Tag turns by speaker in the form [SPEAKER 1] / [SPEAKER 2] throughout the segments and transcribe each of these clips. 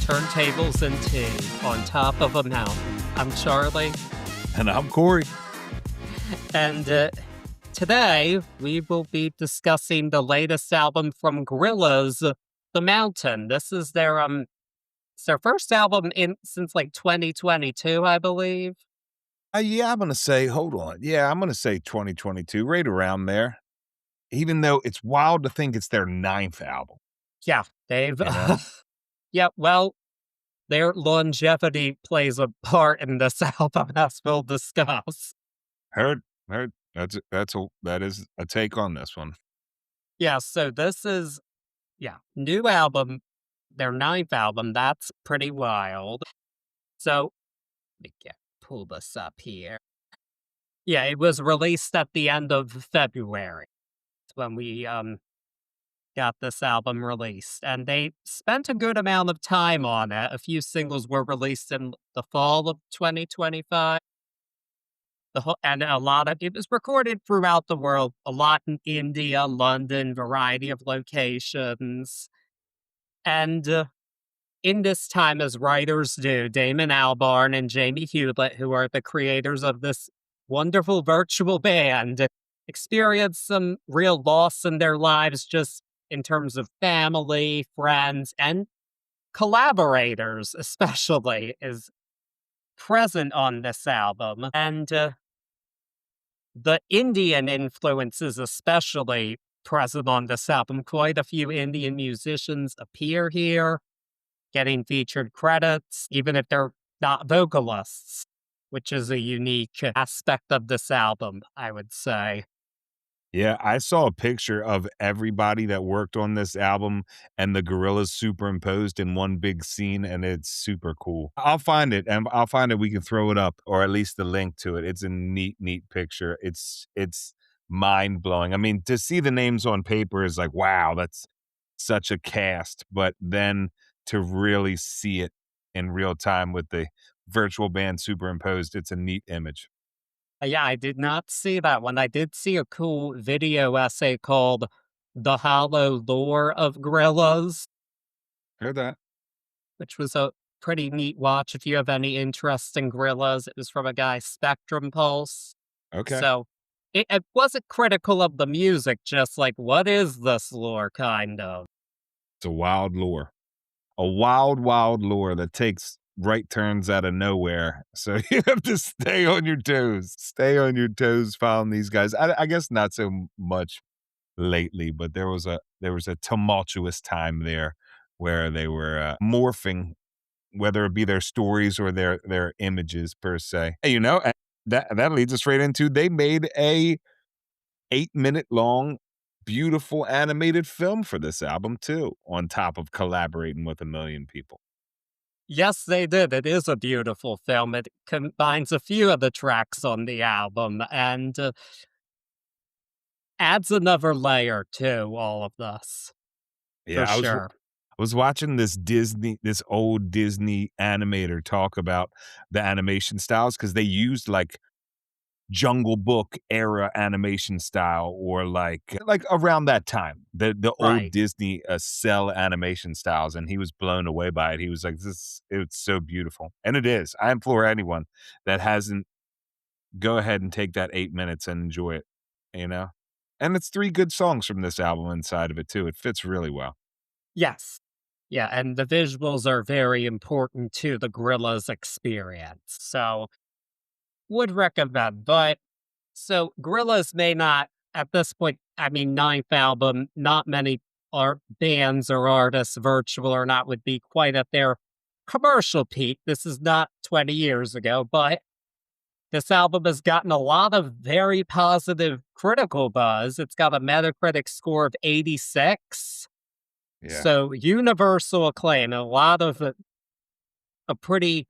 [SPEAKER 1] Turntables and Tea on top of a mountain. I'm Charlie,
[SPEAKER 2] And I'm Corey.
[SPEAKER 1] and today we will be discussing the latest album from Gorillaz-The Mountain. This is it's their first album since like 2022, I believe.
[SPEAKER 2] Yeah, I'm going to say, hold on. Yeah, I'm going to say 2022, right around there. Even though it's wild to think it's their 9th album,
[SPEAKER 1] Yeah, they've
[SPEAKER 2] you know?
[SPEAKER 1] yeah, well, their longevity plays a part in this album, as we'll discuss.
[SPEAKER 2] Heard. That is a take on this one.
[SPEAKER 1] Yeah, so this is new album, their 9th album. That's pretty wild. So let me pull this up here. Yeah, it was released at the end of February. It's when we got this album released, and they spent a good amount of time on it. A few singles were released in the fall of 2025. And a lot of it was recorded throughout the world, a lot in India, London, variety of locations. And in this time, as writers do, Damon Albarn and Jamie Hewlett, who are the creators of this wonderful virtual band, experienced some real loss in their lives, just in terms of family, friends, and collaborators, especially, is present on this album. And the Indian influences, especially present on this album. Quite a few Indian musicians appear here, getting featured credits, even if they're not vocalists, which is a unique aspect of this album, I would say.
[SPEAKER 2] Yeah, I saw a picture of everybody that worked on this album and the Gorillas superimposed in one big scene, and it's super cool. I'll find it, and I'll find it. We can throw it up, or at least the link to it. It's a neat picture. It's mind blowing. I mean, to see the names on paper is like, wow, that's such a cast. But then to really see it in real time with the virtual band superimposed, it's a neat image.
[SPEAKER 1] Yeah, I did not see that one. I did see a cool video essay called The Hollow Lore of Gorillaz,
[SPEAKER 2] Heard that?
[SPEAKER 1] which was a pretty neat watch if you have any interest in Gorillaz. It was from a guy, Spectrum Pulse.
[SPEAKER 2] Okay.
[SPEAKER 1] So it wasn't critical of the music, just like, what is this lore, kind of?
[SPEAKER 2] It's a wild lore. A wild lore that takes right turns out of nowhere. So you have to stay on your toes. Stay on your toes following these guys. I guess not so much lately, but there was a tumultuous time there where they were morphing, whether it be their stories or their images per se. And, that leads us right into they made a 8-minute long beautiful animated film for this album too, on top of collaborating with a million people.
[SPEAKER 1] Yes, they did. It is a beautiful film. It combines a few of the tracks on the album and adds another layer to all of this, for
[SPEAKER 2] Yeah,
[SPEAKER 1] sure.
[SPEAKER 2] I was watching this old Disney animator talk about the animation styles because they used like Jungle Book era animation style, or like around that time, the old
[SPEAKER 1] Right.
[SPEAKER 2] Disney cell animation styles, and he was blown away by it. He was like, it's so beautiful. And it is. I implore anyone that hasn't, go ahead and take that 8 minutes and enjoy it, you know? And it's 3 good songs from this album inside of it too. It fits really well.
[SPEAKER 1] Yes. Yeah, and the visuals are very important to the Gorillaz experience. So, would recommend. But so Gorillaz may not, at this point, I mean, 9th album, not many bands or artists, virtual or not, would be quite at their commercial peak. This is not 20 years ago, but this album has gotten a lot of very positive critical buzz. It's got a Metacritic score of 86.
[SPEAKER 2] Yeah.
[SPEAKER 1] So universal acclaim, and a lot of a pretty,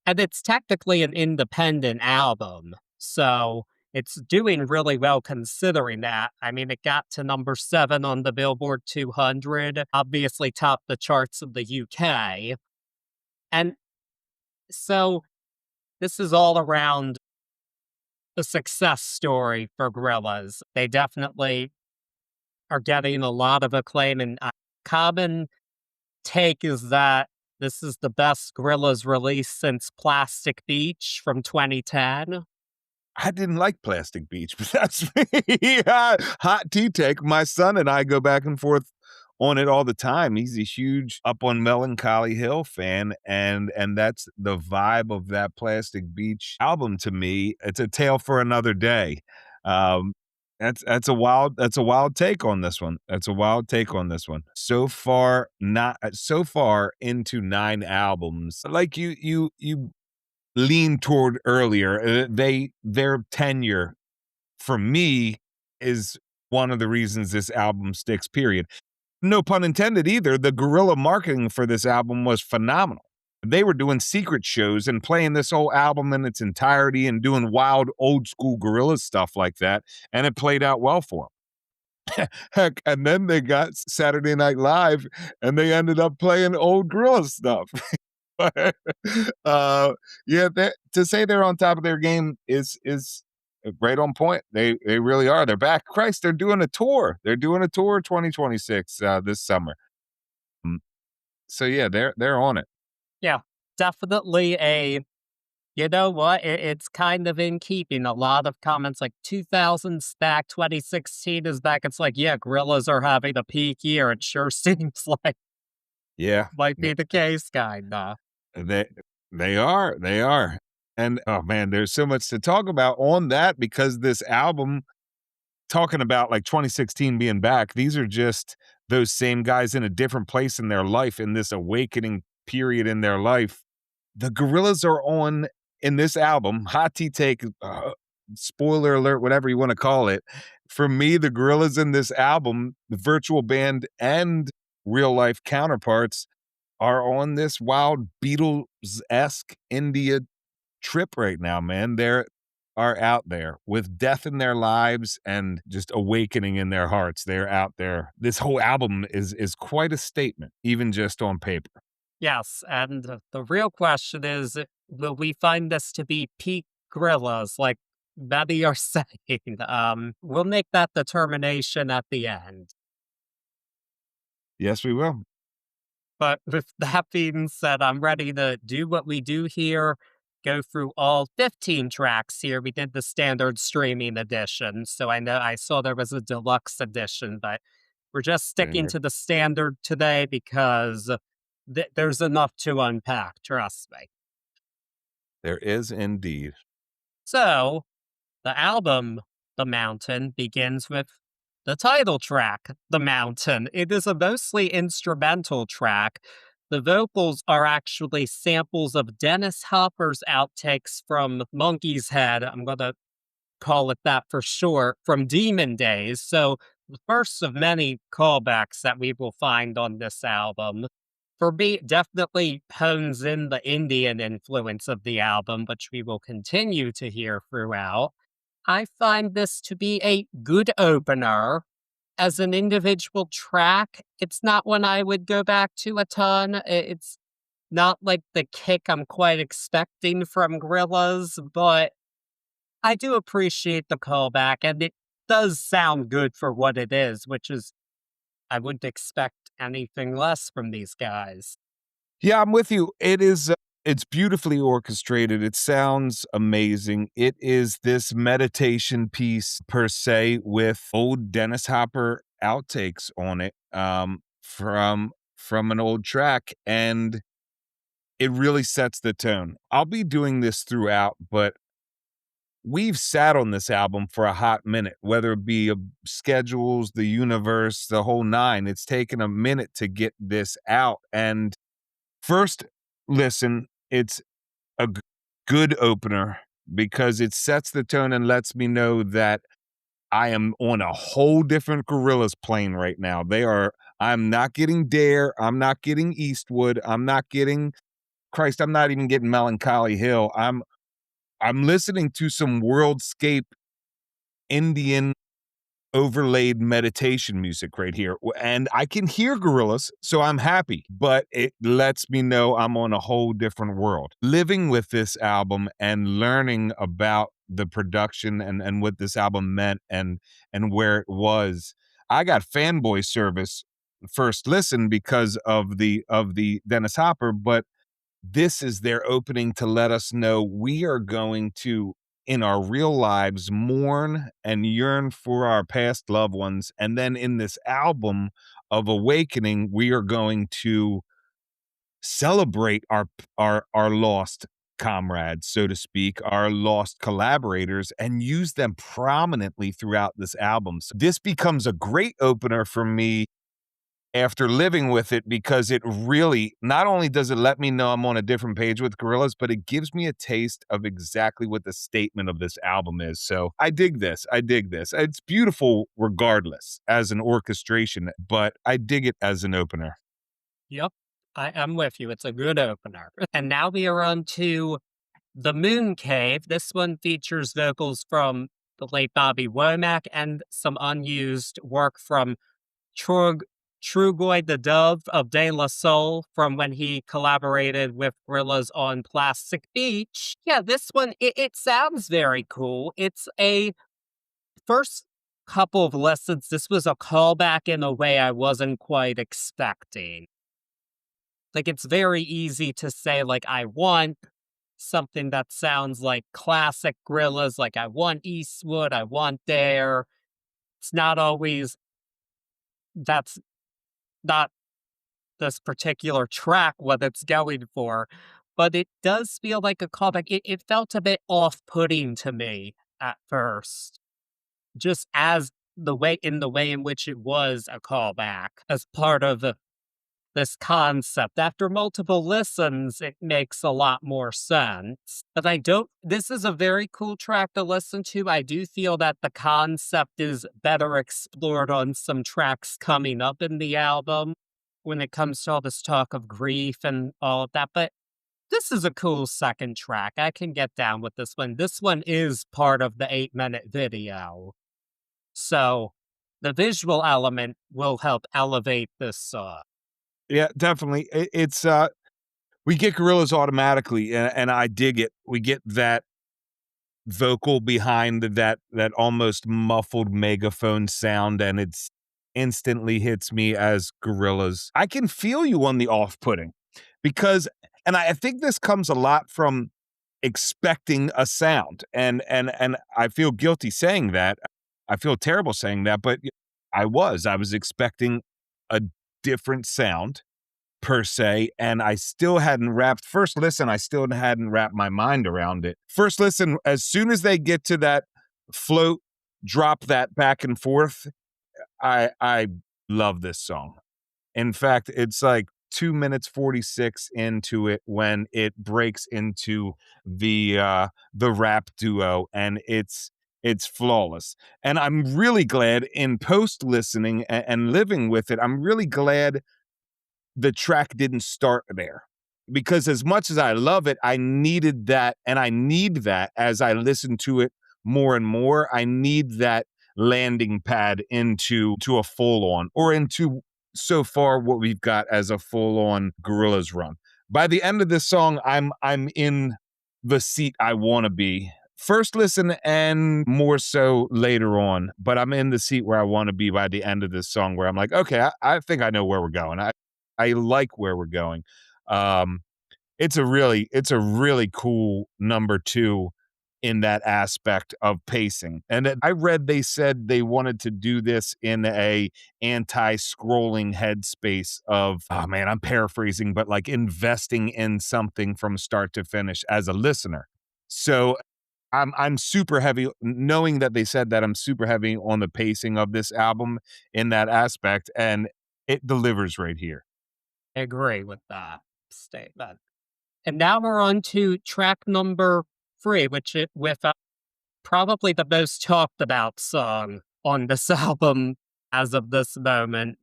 [SPEAKER 1] and it's technically an independent album. So it's doing really well considering that. I mean, it got to number 7 on the Billboard 200, obviously topped the charts of the UK. And so this is all around a success story for Gorillaz. They definitely are getting a lot of acclaim, and common take is that This is the best Gorillaz release since Plastic Beach from 2010.
[SPEAKER 2] I didn't like Plastic Beach, but that's me. Hot tea take. My son and I go back and forth on it all the time. He's a huge Up on Melancholy Hill fan, and that's the vibe of that Plastic Beach album to me. It's a tale for another day. Um, that's a wild take on this one. That's a wild take on this one. So far, not so far into 9 albums. Like you lean toward earlier. Their tenure for me is one of the reasons this album sticks. Period. No pun intended either. The guerrilla marketing for this album was phenomenal. They were doing secret shows and playing this whole album in its entirety and doing wild old school guerrilla stuff like that, and it played out well for them. Heck, and then they got Saturday Night Live, and they ended up playing old guerrilla stuff. But, yeah, to say they're on top of their game is right on point. They really are. They're back. Christ, they're doing a tour. They're doing a tour 2026 this summer. Mm, So yeah, they're on it.
[SPEAKER 1] Yeah, definitely a you know what? It's kind of in keeping. A lot of comments like 2000s back, 2016 is back. It's like, yeah, Gorillas are having a peak year. It sure seems like
[SPEAKER 2] Yeah,
[SPEAKER 1] might
[SPEAKER 2] yeah,
[SPEAKER 1] be the case, kinda.
[SPEAKER 2] they they are. And oh man, there's so much to talk about on that because this album talking about like 2016 being back, these are just those same guys in a different place in their life in this awakening period in their life. The Gorillas are on in this album, Hot Tea Take, spoiler alert, whatever you want to call it. For me, the Gorillas in this album, the virtual band and real life counterparts, are on this wild Beatles esque India trip right now, man. They're are out there with death in their lives and just awakening in their hearts. They're out there. This whole album is quite a statement, even just on paper.
[SPEAKER 1] Yes, and the real question is, will we find this to be peak Gorillas, like many are saying? We'll make that determination at the end.
[SPEAKER 2] Yes, we will.
[SPEAKER 1] But with that being said, I'm ready to do what we do here, go through all 15 tracks here. We did the standard streaming edition, so I know I saw there was a deluxe edition, but we're just sticking
[SPEAKER 2] There,
[SPEAKER 1] to the standard today because there's enough to unpack, trust me.
[SPEAKER 2] there is indeed.
[SPEAKER 1] So, the album, The Mountain, begins with the title track, The Mountain. It is a mostly instrumental track. The vocals are actually samples of Dennis Hopper's outtakes from Monkey's Head. I'm going to call it that for short, from Demon Days. So, the first of many callbacks that we will find on this album. For me, it definitely hones in the Indian influence of the album, which we will continue to hear throughout. I find this to be a good opener. As an individual track, it's not one I would go back to a ton. It's not like the kick I'm quite expecting from Gorillaz, but I do appreciate the callback, and it does sound good for what it is, which is I wouldn't expect anything less from these guys.
[SPEAKER 2] Yeah, I'm with you. It's beautifully orchestrated. It sounds amazing. It is this meditation piece per se with old Dennis Hopper outtakes on it from an old track, and it really sets the tone. I'll be doing this throughout, but we've sat on this album for a hot minute, whether it be schedules, the universe, the whole nine. It's taken a minute to get this out, and first listen, it's a good opener because it sets the tone and lets me know that I am on a whole different Gorillaz plane right now. I'm not getting Dare, I'm not getting Eastwood, I'm not getting Christ, I'm not even getting Melancholy Hill. I'm listening to some worldscape Indian overlaid meditation music right here. And I can hear gorillas, so I'm happy, but it lets me know I'm on a whole different world. Living with this album and learning about the production and what this album meant and where it was. I got fanboy service first listen because of the Dennis Hopper, but this is their opening to let us know we are going to, in our real lives, mourn and yearn for our past loved ones. And then in this album of awakening, we are going to celebrate our lost comrades, so to speak, our lost collaborators, and use them prominently throughout this album. So this becomes a great opener for me after living with it, because it really, not only does it let me know I'm on a different page with Gorillaz, but it gives me a taste of exactly what the statement of this album is. So I dig this. I dig this. It's beautiful regardless as an orchestration, but I dig it as an opener.
[SPEAKER 1] Yep. I'm with you. It's a good opener. And now we are on to The Moon Cave. This one features vocals from the late Bobby Womack and some unused work from Trug Trugoy the Dove of De La Soul from when he collaborated with Gorillaz on Plastic Beach. Yeah, this one, it sounds very cool. It's a first couple of listens, this was a callback in a way I wasn't quite expecting. Like, it's very easy to say, like, I want something that sounds like classic Gorillaz, like, I want Eastwood, I want Dare. It's not always that's not this particular track what it's going for, but it does feel like a callback. It felt a bit off-putting to me at first, just as the way in which it was a callback as part of this concept. After multiple listens, it makes a lot more sense. But I don't, this is a very cool track to listen to. I do feel that the concept is better explored on some tracks coming up in the album when it comes to all this talk of grief and all of that. But this is a cool second track. I can get down with this one. This one is part of the 8-minute video. So the visual element will help elevate this song.
[SPEAKER 2] Yeah, definitely. It's we get Gorillaz automatically, and I dig it. We get that vocal behind that almost muffled megaphone sound, and it's instantly hits me as Gorillaz. I can feel you on the off-putting because, and I think this comes a lot from expecting a sound, and I feel guilty saying that. I feel terrible saying that, but I was expecting a different sound per se, and I still hadn't wrapped first listen, I still hadn't wrapped my mind around it. First listen, as soon as they get to that float, drop that back and forth, I love this song. In fact, it's like 2 minutes 46 into it when it breaks into the rap duo, and it's flawless. And I'm really glad in post listening and living with it, I'm really glad the track didn't start there, because as much as I love it, I needed that, and I need that as I listen to it more and more. I need that landing pad into to a full on, or into so far what we've got as a full on Gorillaz run. By the end of this song, I'm in the seat I want to be. First listen and more so later on, but I'm in the seat where I want to be by the end of this song, where I'm like, okay, I think I know where we're going. I like where we're going. Um, it's a really cool number two in that aspect of pacing. And I read they said they wanted to do this in a anti-scrolling headspace of, oh man, I'm paraphrasing, but like investing in something from start to finish as a listener. So I'm super heavy knowing that they said that. I'm super heavy on the pacing of this album in that aspect, and it delivers right here.
[SPEAKER 1] I agree with that statement. And now we're on to track number 3, which it with, probably the most talked about song on this album as of this moment,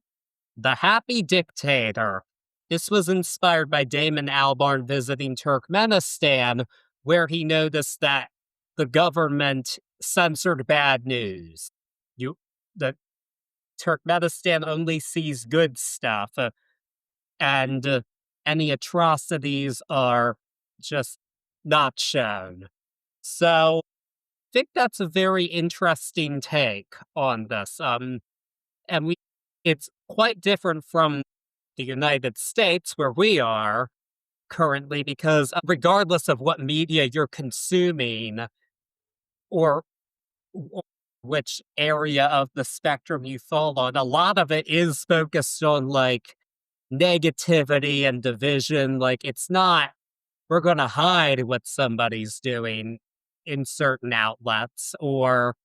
[SPEAKER 1] "The Happy Dictator." This was inspired by Damon Albarn visiting Turkmenistan, where he noticed that the government censored bad news. You the Turkmenistan only sees good stuff, and any atrocities are just not shown. So, I think that's a very interesting take on this. And we It's quite different from the United States where we are currently because regardless of what media you're consuming or w- which area of the spectrum you fall on, a lot of it is focused on like negativity and division. Like it's not, we're going to hide what somebody's doing in certain outlets, or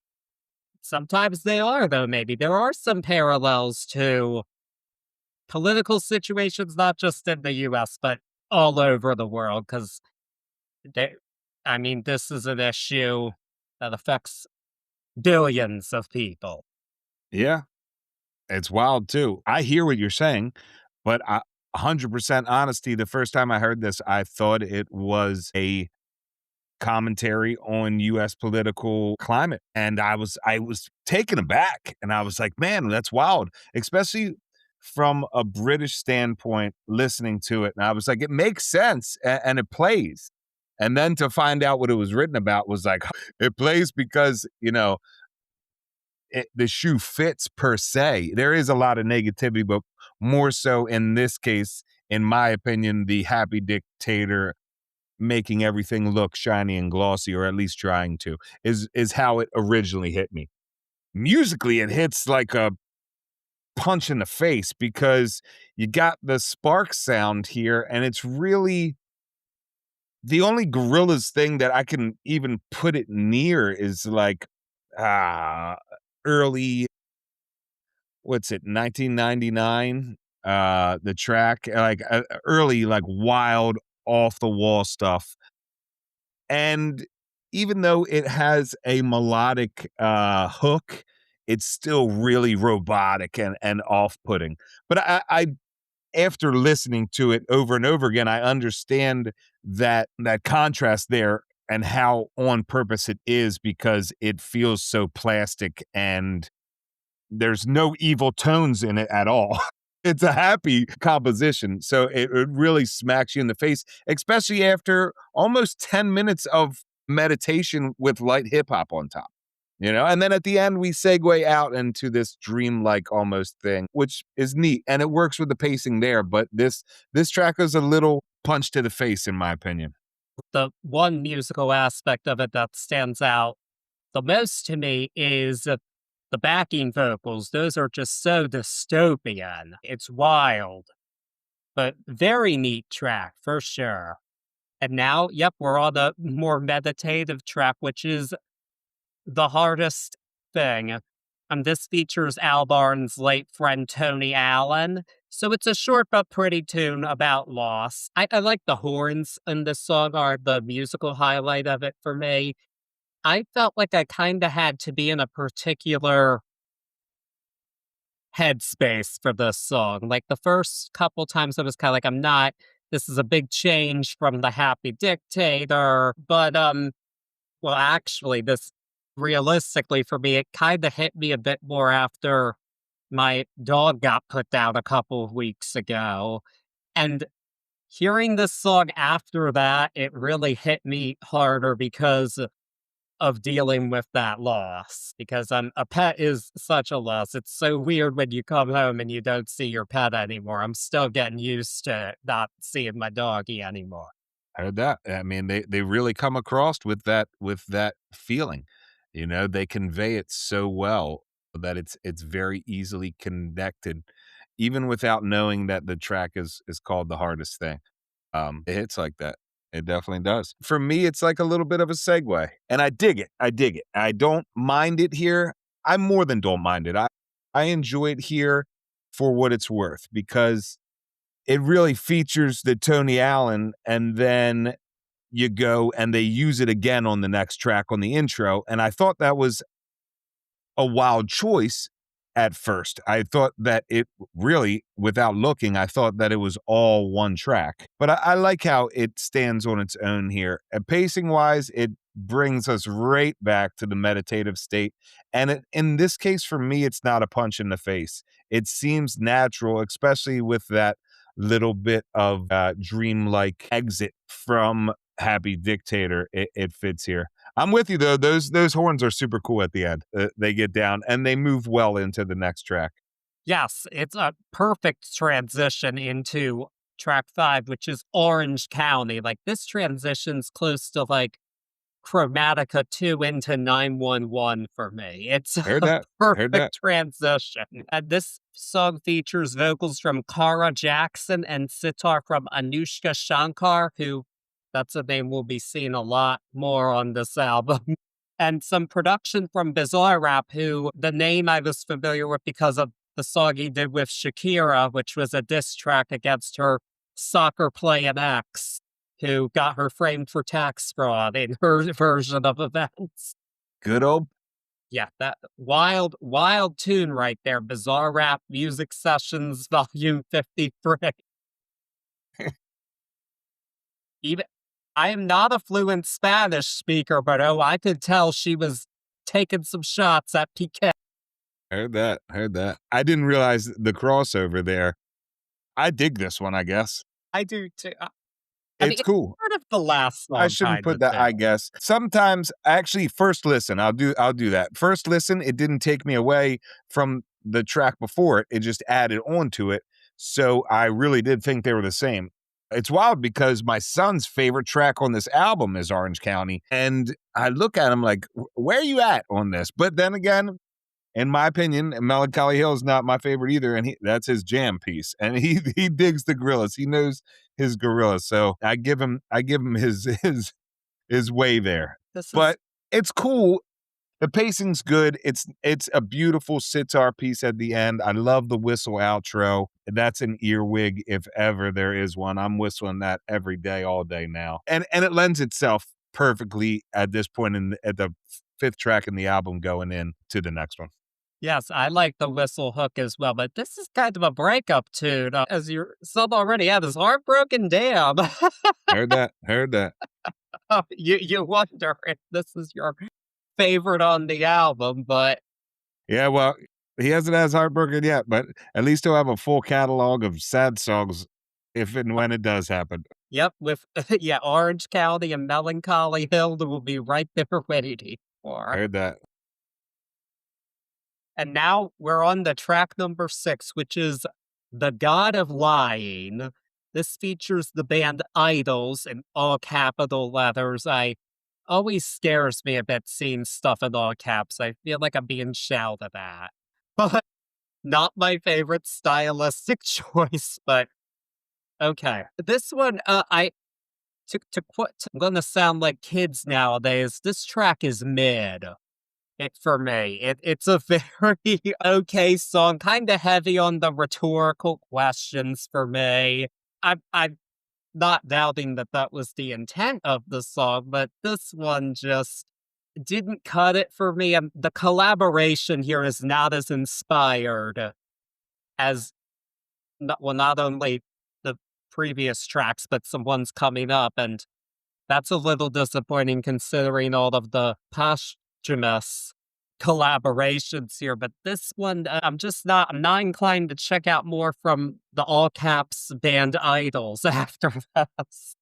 [SPEAKER 1] sometimes they are, though, maybe. There are some parallels to political situations, not just in the US, but all over the world, because I mean, this is an issue that affects billions of people.
[SPEAKER 2] Yeah, it's wild too. I hear what you're saying, but 100% honesty, the first time I heard this, I thought it was a commentary on US political climate, and I was taken aback, and I was like, "Man, that's wild," especially from a British standpoint listening to it, and I was like, "It makes sense, and it plays." And then to find out what it was written about was like, it plays because, the shoe fits per se. There is a lot of negativity, but more so in this case, in my opinion, the happy dictator making everything look shiny and glossy, or at least trying to, is how it originally hit me. Musically, it hits like a punch in the face because you got the spark sound here, and it's really the only Gorillaz thing that I can even put it near is like uh early, what's it, 1999, the track, like early, like wild off the wall stuff. And even though it has a melodic hook, it's still really robotic and off-putting. But I after listening to it over and over again, I understand that contrast there and how on purpose it is, because it feels so plastic and there's no evil tones in it at all. It's a happy composition, so it really smacks you in the face, especially after almost 10 minutes of meditation with light hip hop on top, and then at the end, we segue out into this dreamlike almost thing, which is neat, and it works with the pacing there, but this track is a little punch to the face, in my opinion.
[SPEAKER 1] The one musical aspect of it that stands out the most to me is the backing vocals. Those are just so dystopian. It's wild, but very neat track for sure. And now, yep, we're on the more meditative track, which is the hardest thing. This features Albarn's late friend Tony Allen. So it's a short but pretty tune about loss. I like the horns in this song are the musical highlight of it for me. I felt like I kind of had to be in a particular headspace for this song. Like the first couple times I was kind of like, I'm not, this is a big change from the happy dictator. But well, actually, this realistically for me, it kind of hit me a bit more after my dog got put down a couple of weeks ago. And hearing this song after that, it really hit me harder because of dealing with that loss. Because a pet is such a loss. It's so weird when you come home and you don't see your pet anymore. I'm still getting used to not seeing my doggy anymore.
[SPEAKER 2] I heard that. I mean, they really come across with that feeling. They convey it so well that it's very easily connected, even without knowing that the track is called The Hardest Thing. It hits like that. It definitely does. For me, it's like a little bit of a segue, and I dig it. I dig it. I don't mind it here. I more than don't mind it. I enjoy it here for what it's worth, because it really features the Tony Allen, and then you go and they use it again on the next track on the intro, and I thought that was a wild choice at first. I thought that it really, without looking, I thought that it was all one track. But I like how it stands on its own here. And pacing wise, it brings us right back to the meditative state. And in this case, for me, it's not a punch in the face. It seems natural, especially with that little bit of dreamlike exit from Happy Dictator. It fits here. I'm with you though. Those horns are super cool at the end. They get down and they move well into the next track.
[SPEAKER 1] Yes, it's a perfect transition into track 5, which is Orange County. Like, this transition's close to, like, Chromatica 2 into 911 for me. It's
[SPEAKER 2] Heard
[SPEAKER 1] a
[SPEAKER 2] that. Heard that.
[SPEAKER 1] perfect transition. And this song features vocals from Kara Jackson and sitar from Anushka Shankar, who that's a name we'll be seeing a lot more on this album. And some production from Bizarre Rap, who the name I was familiar with because of the song he did with Shakira, which was a diss track against her soccer playing ex who got her framed for tax fraud in her version of events.
[SPEAKER 2] Good old
[SPEAKER 1] Yeah, that wild, wild tune right there. Bizarre Rap Music Sessions, Volume 53. Even I am not a fluent Spanish speaker, but oh, I could tell she was taking some shots at PK.
[SPEAKER 2] Heard that. Heard that. I didn't realize the crossover there. I dig this one, I guess.
[SPEAKER 1] I do too. I mean,
[SPEAKER 2] It's
[SPEAKER 1] it's
[SPEAKER 2] cool.
[SPEAKER 1] part of the last
[SPEAKER 2] I
[SPEAKER 1] song,
[SPEAKER 2] shouldn't
[SPEAKER 1] kind
[SPEAKER 2] put
[SPEAKER 1] of
[SPEAKER 2] that,
[SPEAKER 1] too.
[SPEAKER 2] I guess. Sometimes actually first listen, I'll do that. First listen, it didn't take me away from the track before it. It just added on to it. So I really did think they were the same. It's wild because my son's favorite track on this album is Orange County. And I look at him like, where are you at on this? But then again, in my opinion, Melancholy Hill is not my favorite either, and that's his jam piece. And he digs the Gorillaz. He knows his Gorillaz, so I give him his way there.
[SPEAKER 1] This is
[SPEAKER 2] But it's cool. The pacing's good. It's a beautiful sitar piece at the end. I love the whistle outro. That's an earwig if ever there is one. I'm whistling that every day, all day now, and it lends itself perfectly at this point at the fifth track in the album going in to the next one.
[SPEAKER 1] Yes, I like the whistle hook as well, but this is kind of a breakup tune, as your son already had his heartbroken damn.
[SPEAKER 2] Heard that. Heard that.
[SPEAKER 1] You wonder if this is your favorite on the album, but
[SPEAKER 2] Yeah, well, he hasn't had his heartbroken yet, but at least he'll have a full catalog of sad songs if and when it does happen.
[SPEAKER 1] yep, with yeah, Orange County and Melancholy Hill will be right there waiting for.
[SPEAKER 2] Heard that.
[SPEAKER 1] And now we're on the track number 6, which is The God of Lying. This features the band Idols in all capital letters. I always scares me a bit seeing stuff in all caps. I feel like I'm being shouted at. But not my favorite stylistic choice, but okay. This one, I to quote, I'm gonna sound like kids nowadays. This track is mid. It for me. It's a very okay song, kinda heavy on the rhetorical questions for me. I'm not doubting that that was the intent of the song, but this one just didn't cut it for me, and the collaboration here is not as inspired as not only the previous tracks, but some ones coming up, and that's a little disappointing considering all of the posthumous collaborations here, but this one, I'm not inclined to check out more from the all caps band Idols after this.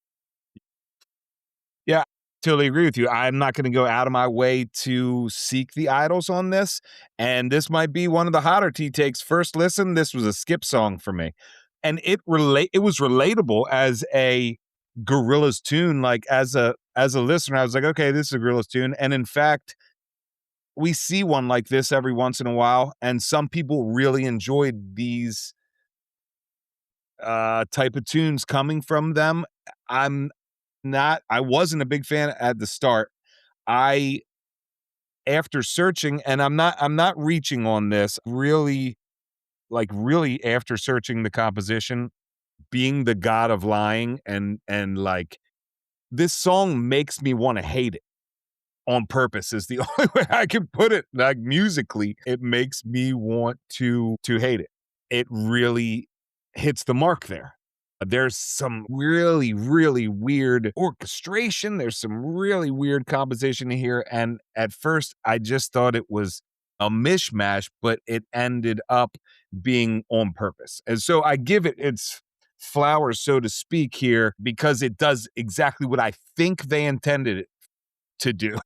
[SPEAKER 2] Yeah, totally agree with you. I'm not gonna go out of my way to seek the idols on this, and this might be one of the hotter tea takes. First listen, this was a skip song for me. And it was relatable as a Gorillaz tune, like, as a listener, I was like, "Okay, this is a Gorillaz tune," and in fact, we see one like this every once in a while, and some people really enjoyed these, type of tunes coming from them. I'm I wasn't a big fan at the start. I After searching, and I'm not reaching on this, really, like, really after searching the composition, being the god of lying like, this song makes me wanna hate it on purpose is the only way I can put it, like, musically, it makes me want to hate it. It really hits the mark there. There's some really, really weird orchestration, there's some really weird composition here, and at first, I just thought it was a mishmash, but it ended up being on purpose, and so I give it its flowers, so to speak, here, because it does exactly what I think they intended it to do.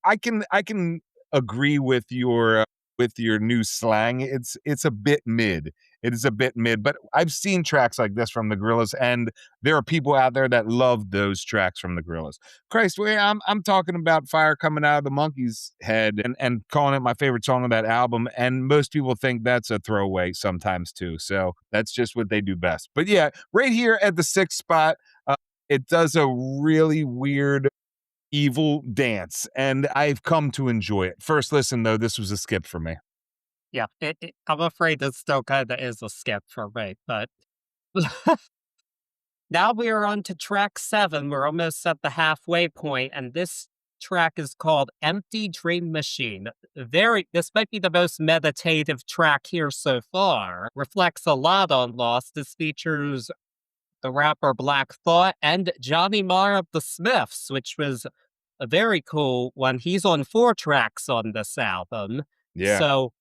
[SPEAKER 2] I can agree with your with your new slang, it's a bit mid. It is a bit mid, but I've seen tracks like this from the Gorillaz, and there are people out there that love those tracks from the Gorillaz. Christ, I'm talking about fire coming out of the monkey's head and calling it my favorite song of that album, and most people think that's a throwaway sometimes too. So that's just what they do best. But yeah, right here at the sixth spot, it does a really weird evil dance, and I've come to enjoy it. First listen, though, this was a skip for me.
[SPEAKER 1] Yeah, I'm afraid this still kinda is a skip for me, but now we are on to track 7. We're almost at the halfway point, and this track is called "Empty Dream Machine." This might be the most meditative track here so far. Reflects a lot on Lost. This features the rapper Black Thought and Johnny Marr of the Smiths, which was a very cool one. He's on 4 tracks on this album.
[SPEAKER 2] Yeah,
[SPEAKER 1] So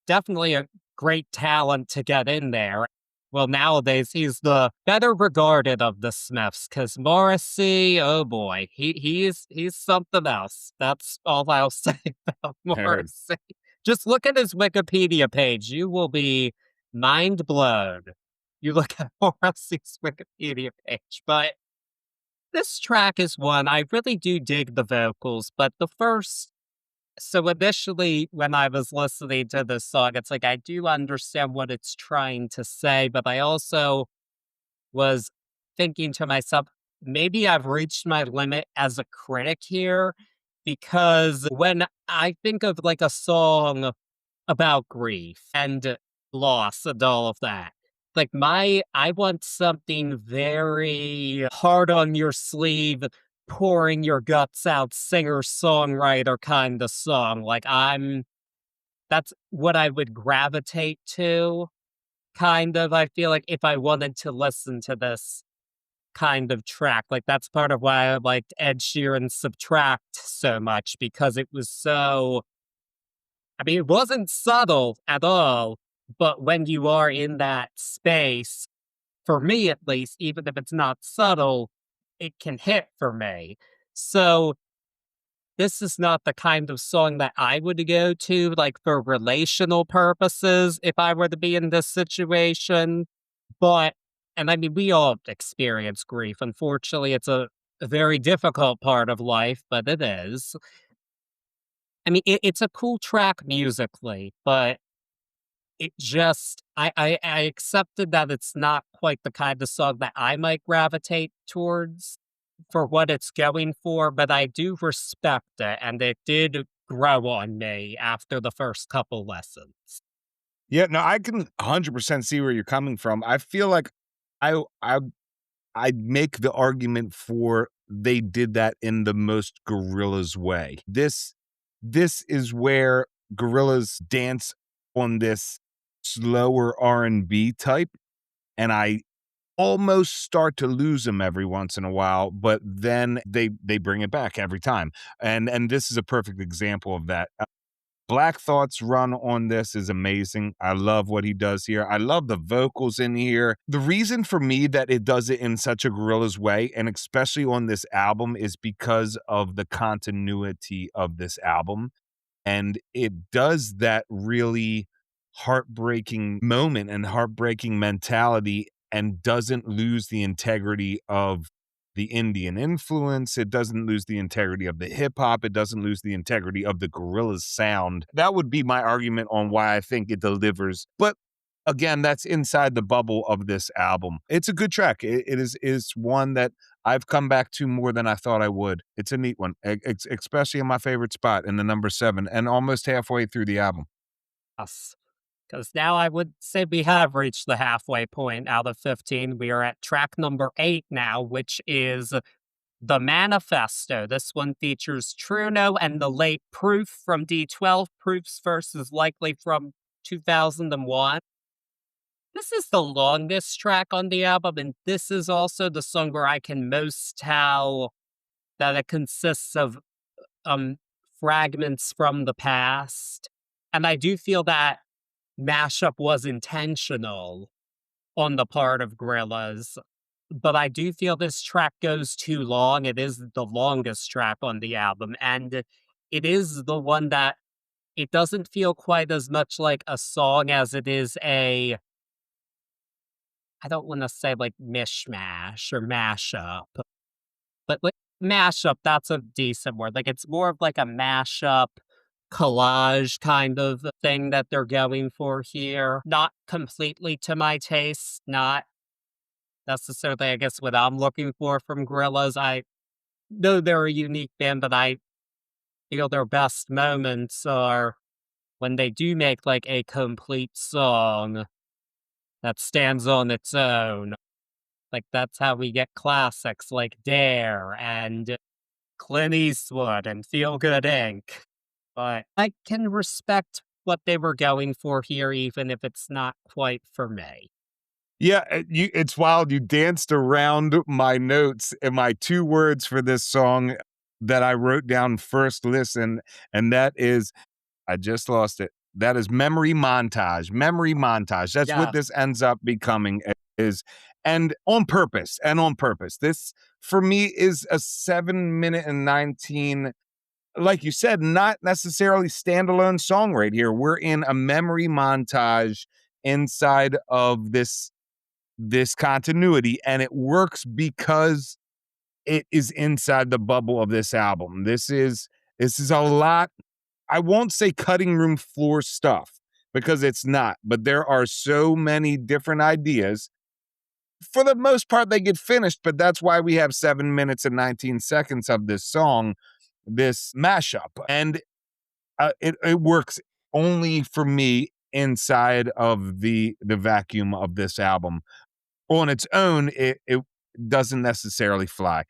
[SPEAKER 1] definitely a great talent to get in there. Well, nowadays he's the better regarded of the Smiths because Morrissey, oh boy, he's something else. That's all I'll say about
[SPEAKER 2] heard.
[SPEAKER 1] Morrissey. Just look at his Wikipedia page. You will be mind blown. You look at Morrissey's Wikipedia page. But this track is one I really do dig the vocals, but the first so initially, when I was listening to this song, it's like I do understand what it's trying to say, but I also was thinking to myself, maybe I've reached my limit as a critic here because when I think of like a song about grief and loss and all of that. Like I want something very hard on your sleeve, pouring your guts out, singer-songwriter kind of song. That's what I would gravitate to, kind of. I feel like if I wanted to listen to this kind of track, like that's part of why I liked Ed Sheeran's Subtract so much because it was so I mean, it wasn't subtle at all, but when you are in that space, for me at least, even if it's not subtle, it can hit for me. So this is not the kind of song that I would go to, like for relational purposes, if I were to be in this situation. But, and I mean, we all experience grief. Unfortunately, it's a very difficult part of life, but it is. I mean, it's a cool track musically, but it just I accepted that it's not quite the kind of song that I might gravitate towards for what it's going for, but I do respect it, and it did grow on me after the first couple lessons.
[SPEAKER 2] Yeah, no, I can 100% see where you're coming from. I feel like I I I'd make the argument for they did that in the most Gorillaz way. This is where Gorillaz dance on this slower R&B type, and I almost start to lose them every once in a while, but then they bring it back every time. And this is a perfect example of that. Black Thought's run on this is amazing. I love what he does here. I love the vocals in here. The reason for me that it does it in such a Gorillaz way, and especially on this album, is because of the continuity of this album. And it does that really heartbreaking moment and heartbreaking mentality and doesn't lose the integrity of the Indian influence. It doesn't lose the integrity of the hip hop. It doesn't lose the integrity of the Gorillaz sound. That would be my argument on why I think it delivers. But again, that's inside the bubble of this album. It's a good track. It is one that I've come back to more than I thought I would. It's a neat one, especially in my favorite spot in the number 7 and almost halfway through the album.
[SPEAKER 1] Us. Because now I would say we have reached the halfway point out of 15. We are at track number 8 now, which is The Manifesto. This one features Truno and the late Proof from D12. Proof's verse is likely from 2001. This is the longest track on the album, and this is also the song where I can most tell that it consists of um fragments from the past. And I do feel that mashup was intentional on the part of Gorillaz, but I do feel this track goes too long. It is the longest track on the album, and it is the one that it doesn't feel quite as much like a song as it is a I don't wanna say, like, mishmash or mashup, but, like, mashup, that's a decent word, like, it's more of, like, a mashup, collage kind of thing that they're going for here. Not completely to my taste, not necessarily, I guess, what I'm looking for from Gorillaz. I know they're a unique band, but I feel their best moments are when they do make, like, a complete song that stands on its own. Like, that's how we get classics like Dare and Clint Eastwood and Feel Good Inc. But I can respect what they were going for here, even if it's not quite for me.
[SPEAKER 2] Yeah, it's wild. You danced around my notes and my 2 words for this song that I wrote down first listen, and that is I just lost it. That is memory montage. Memory montage. That's what
[SPEAKER 1] Yes,
[SPEAKER 2] this ends up becoming is and on purpose, and on purpose. This for me is a 7 minute and 19, like you said, not necessarily standalone song right here. We're in a memory montage inside of this continuity, and it works because it is inside the bubble of this album. This is a lot. I won't say cutting room floor stuff because it's not, but there are so many different ideas. For the most part, they get finished, but that's why we have 7 minutes and 19 seconds of this song, this mashup. And it works only for me inside of the vacuum of this album. On its own, it doesn't necessarily fly.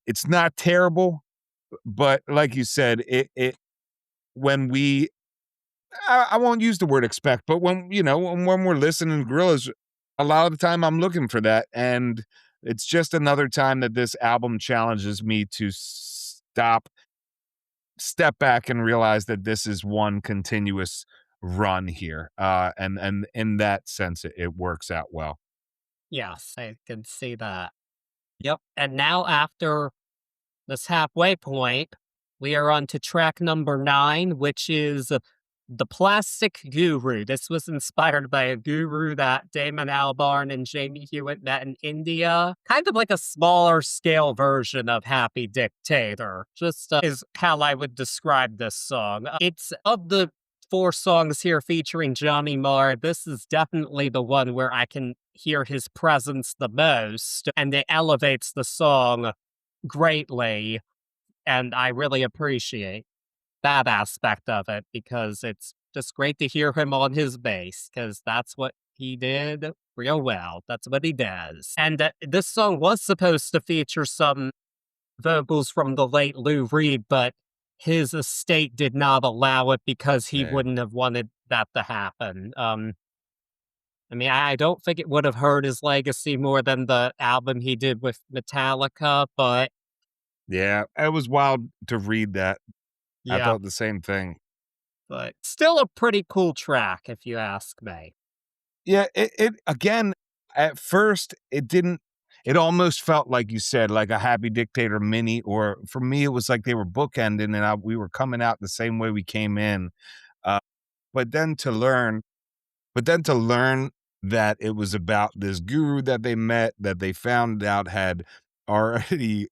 [SPEAKER 2] It's not terrible, but like you said, it when we I won't use the word expect, but when when we're listening to Gorillaz, a lot of the time I'm looking for that, and it's just another time that this album challenges me to step back, and realize that this is one continuous run here, and in that sense, it works out well.
[SPEAKER 1] yes, I can see that. Yep. And now, after this halfway point, we are on to track number 9, which is The Plastic Guru. This was inspired by a guru that Damon Albarn and Jamie Hewitt met in India. Kind of like a smaller scale version of Happy Dictator, just is how I would describe this song. It's of the 4 songs here featuring Johnny Marr, this is definitely the one where I can hear his presence the most, and it elevates the song greatly, and I really appreciate that aspect of it because it's just great to hear him on his bass because that's what he did real well. That's what he does. And this song was supposed to feature some vocals from the late Lou Reed, but his estate did not allow it because he
[SPEAKER 2] Yeah.
[SPEAKER 1] wouldn't have wanted that to happen. I mean, I don't think it would have hurt his legacy more than the album he did with Metallica, but
[SPEAKER 2] Yeah, it was wild to read that. I
[SPEAKER 1] yeah,
[SPEAKER 2] thought the same thing.
[SPEAKER 1] but still a pretty cool track if you ask me.
[SPEAKER 2] Yeah, it again, at first, it almost felt like you said, like a Happy Dictator mini, or for me, it was like they were bookending, and we were coming out the same way we came in. Uh, but then to learn that it was about this guru that they met, that they found out had already,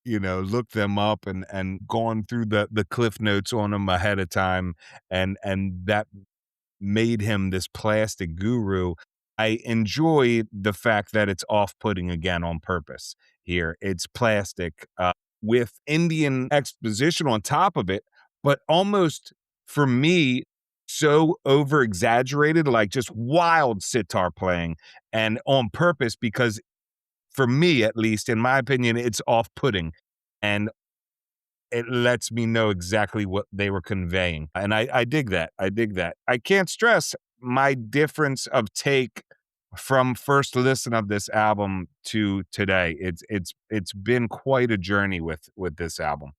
[SPEAKER 2] looked them up and gone through the cliff notes on them ahead of time, and that made him this plastic guru. I enjoy the fact that it's off-putting again on purpose here. It's plastic, with Indian exposition on top of it, but almost for me, so over exaggerated, like just wild sitar playing, and on purpose because for me, at least, in my opinion, it's off-putting. And it lets me know exactly what they were conveying, and I dig that, I dig that. I can't stress my difference of take from first listen of this album to today. It's been quite a journey with this album.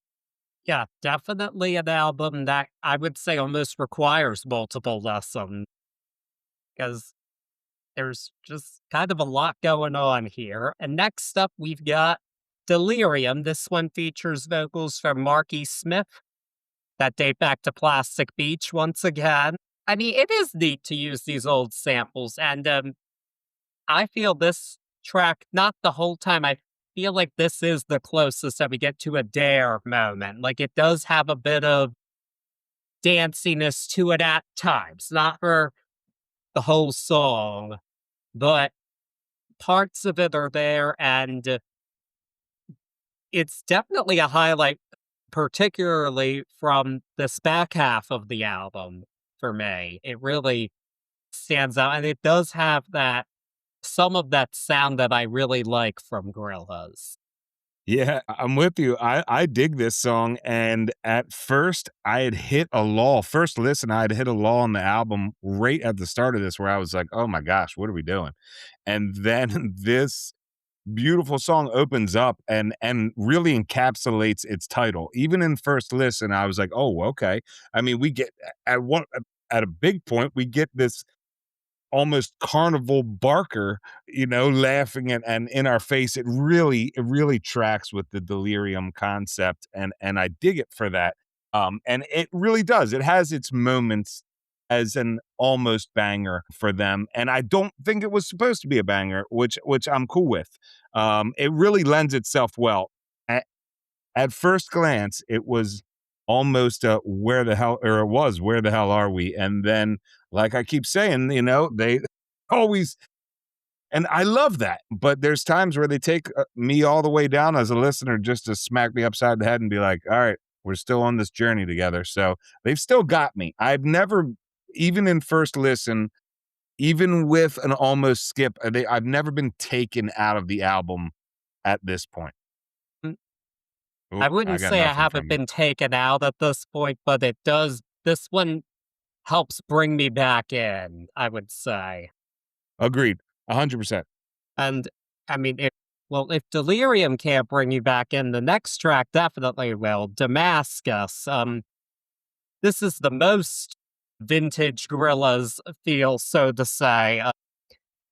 [SPEAKER 1] Yeah, definitely an album that I would say almost requires multiple lessons because there's just kind of a lot going on here. And next up, we've got Delirium. This one features vocals from Marky Smith. that date back to Plastic Beach once again. I mean, it is neat to use these old samples, and I feel this track, not the whole time, I feel like this is the closest that we get to a dare moment. Like, it does have a bit of danciness to it at times, not for the whole song, but parts of it are there, and it's definitely a highlight, particularly from this back half of the album for me. It really stands out, and it does have that some of that sound that I really like from Gorillaz.
[SPEAKER 2] Yeah, I'm with you. I dig this song, and at first I had hit a lull. First listen, I had hit a lull on the album right at the start of this where I was like, "Oh my gosh, what are we doing?" And then this beautiful song opens up and really encapsulates its title. Even in first listen, I was like, "Oh, okay." I mean, we get at a big point, we get this almost carnival barker, laughing and in our face. It really tracks with the delirium concept, and I dig it for that. And it really does. It has its moments as an almost banger for them, and I don't think it was supposed to be a banger, which I'm cool with. It really lends itself well. At first glance, it was almost where the hell, or it was where the hell are we? And then, like I keep saying, they always, and I love that. But there's times where they take me all the way down as a listener just to smack me upside the head and be like, all right, we're still on this journey together. So they've still got me. I've never, even in first listen, even with an almost skip, I've never been taken out of the album at this point.
[SPEAKER 1] Mm,
[SPEAKER 2] Oh,
[SPEAKER 1] I
[SPEAKER 2] I
[SPEAKER 1] wouldn't
[SPEAKER 2] got
[SPEAKER 1] say I
[SPEAKER 2] nothing
[SPEAKER 1] haven't
[SPEAKER 2] from you.
[SPEAKER 1] been taken out at this point, but it does this one helps bring me back in, I would say.
[SPEAKER 2] Agreed. 100%.
[SPEAKER 1] And I mean, if Delirium can't bring you back in, the next track definitely will. Damascus. This is the most vintage Gorillaz feel, so to say.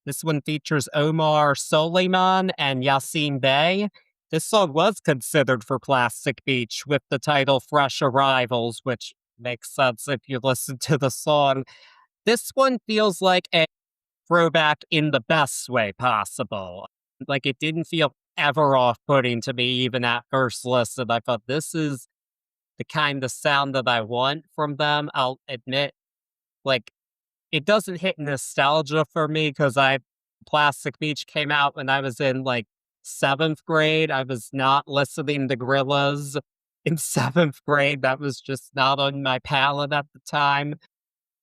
[SPEAKER 1] This one features Omar Soleiman and Yassine Bey. This song was considered for Plastic Beach with the title Fresh Arrivals, which makes sense if you listen to the song. This one feels like a throwback in the best way possible. Like, it didn't feel ever off-putting to me even at first listen. I thought, this is the kind of sound that I want from them. I'll admit, like, it doesn't hit nostalgia for me because I Plastic Beach came out when I was in, like, 7th grade. I was not listening to Gorillaz in 7th grade. That was just not on my palette at the time.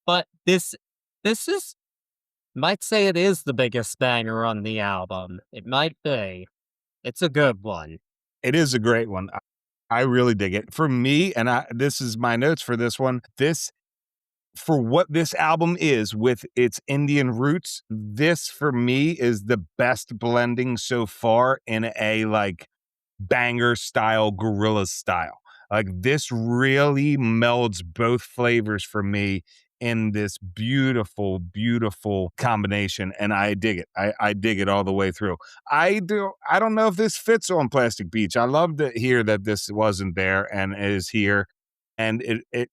[SPEAKER 1] But this is might say it is the biggest banger on the album. It might be. It's a good one.
[SPEAKER 2] It is a great one. I really dig it. For me, and this is my notes for this one. This for what this album is with its Indian roots, this for me is the best blending so far in a like banger style, gorilla style. Like this really melds both flavors for me in this beautiful, beautiful combination. And I dig it. I dig it all the way through. I don't know if this fits on Plastic Beach. I love to hear that this wasn't there and is here. And it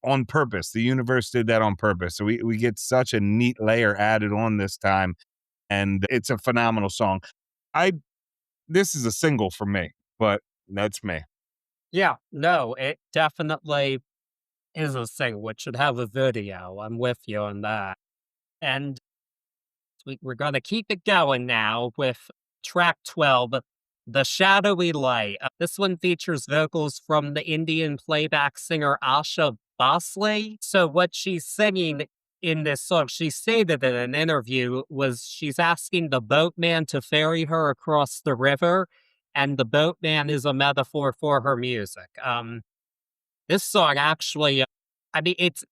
[SPEAKER 2] on purpose. The universe did that on purpose. So we get such a neat layer added on this time. And it's a phenomenal song. I This is a single for me, but that's me.
[SPEAKER 1] Yeah, no, it definitely is a single. It should have a video. I'm with you on that. And we're going to keep it going now with track 12, The Shadowy Light. This one features vocals from the Indian playback singer Asha Bhosle. So, what she's singing in this song, she stated in an interview, was she's asking the boatman to ferry her across the river, and the boatman is a metaphor for her music. This song actually, I mean, it's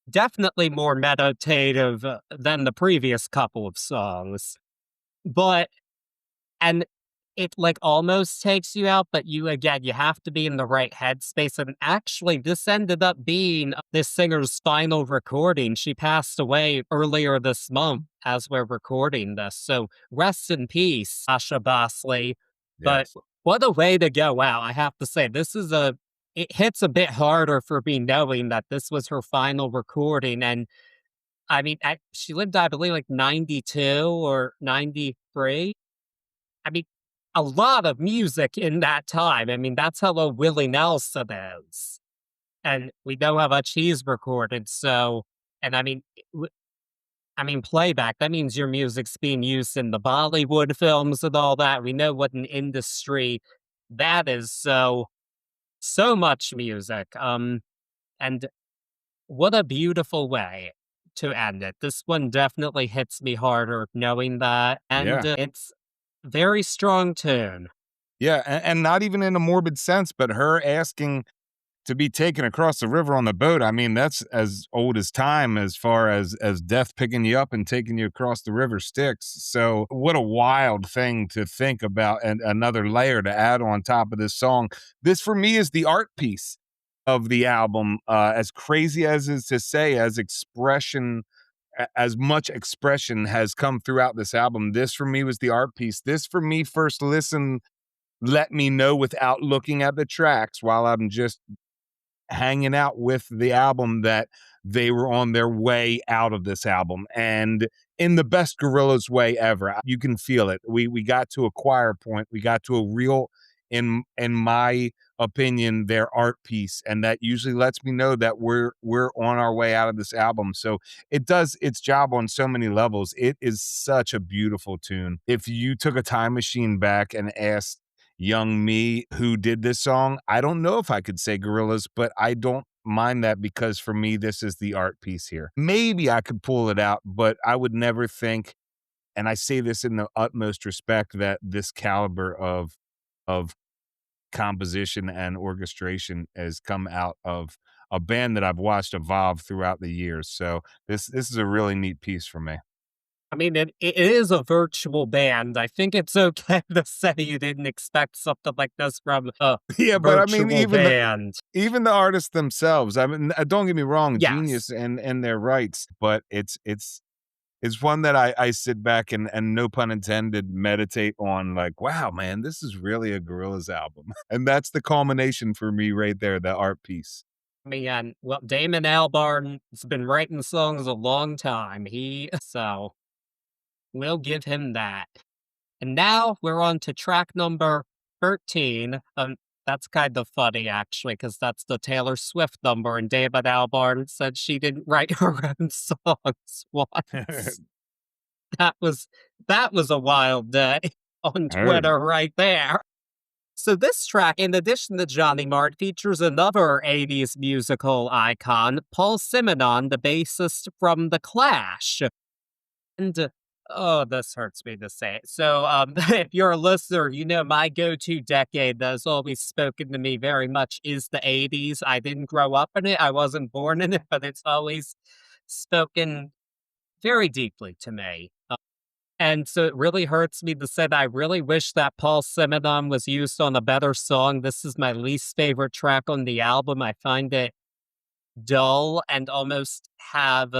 [SPEAKER 1] definitely more meditative than the previous couple of songs, but and it, like, almost takes you out, but you have to be in the right headspace, and actually, this ended up being this singer's final recording. She passed away earlier this month as we're recording this, so rest in peace, Asha Bhosle, but
[SPEAKER 2] Yes.
[SPEAKER 1] what a way to go out, I have to say. This is a it hits a bit harder for me knowing that this was her final recording, and I mean, she lived, I believe, like 92 or 93. I mean, a lot of music in that time. I mean, that's how old Willie Nelson is, and we know how much he's recorded. So, and I mean, playback. That means your music's being used in the Bollywood films and all that. We know what an industry that is. So, so much music. And what a beautiful way to end it. This one definitely hits me harder knowing that, and
[SPEAKER 2] Yeah.
[SPEAKER 1] it's very strong tune.
[SPEAKER 2] Yeah, and not even in a morbid sense, but her asking to be taken across the river on the boat, I mean, that's as old as time as far as death picking you up and taking you across the river Styx. So, what a wild thing to think about, and another layer to add on top of this song. This for me is the art piece of the album, as crazy as is to say, as expression as much expression has come throughout this album. This for me was the art piece. This for me first listen let me know without looking at the tracks while I'm just hanging out with the album that they were on their way out of this album, and in the best Gorillaz way ever. You can feel it. We got to a choir point. We got to a real, in my opinion, their art piece, and that usually lets me know that we're on our way out of this album. So it does its job on so many levels. It is such a beautiful tune. If you took a time machine back and asked young me who did this song, I don't know if I could say Gorillaz, but I don't mind that because for me, this is the art piece here. Maybe I could pull it out, but I would never think, and I say this in the utmost respect, that this caliber of composition and orchestration has come out of a band that I've watched evolve throughout the years. So this is a really neat piece for me.
[SPEAKER 1] I mean, it is a virtual band. I think it's okay to say you didn't expect something like this from a
[SPEAKER 2] Yeah, but I mean,
[SPEAKER 1] virtual band.
[SPEAKER 2] even the artists themselves, I mean, don't get me wrong, genius
[SPEAKER 1] Yes.
[SPEAKER 2] and their rights, but it's one that I sit back and no pun intended, meditate on like, wow, man, this is really a Gorillaz album. And that's the culmination for me right there, the art piece.
[SPEAKER 1] I mean, and, well, Damon Albarn has been writing songs a long time. So we'll give him that. And now we're on to track number 13. That's kind of funny, actually, because that's the Taylor Swift number, and David Albarn said she didn't write her own songs once. That was that was a wild day on
[SPEAKER 2] Heard.
[SPEAKER 1] Twitter right there. So this track, in addition to Johnny Marr, features another 80s musical icon, Paul Simonon, the bassist from The Clash. And, oh, this hurts me to say it. So, if you're a listener, you know my go-to decade that has always spoken to me very much is the '80s. I didn't grow up in it. I wasn't born in it, but it's always spoken very deeply to me. And so it really hurts me to say that I really wish that Paul Simonon was used on a better song. This is my least favorite track on the album. I find it dull and almost have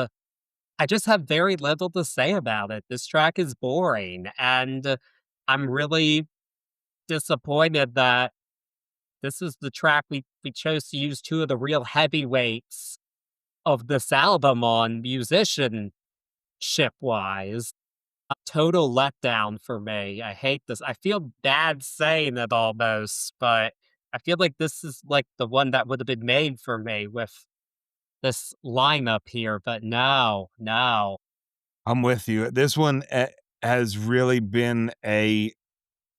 [SPEAKER 1] I just have very little to say about it. This track is boring, and I'm really disappointed that this is the track we chose to use two of the real heavyweights of this album on musicianship wise. A total letdown for me. I hate this. I feel bad saying it almost, but I feel like this is like the one that would have been made for me with this lineup here, but no, no.
[SPEAKER 2] I'm with you. This one has really been a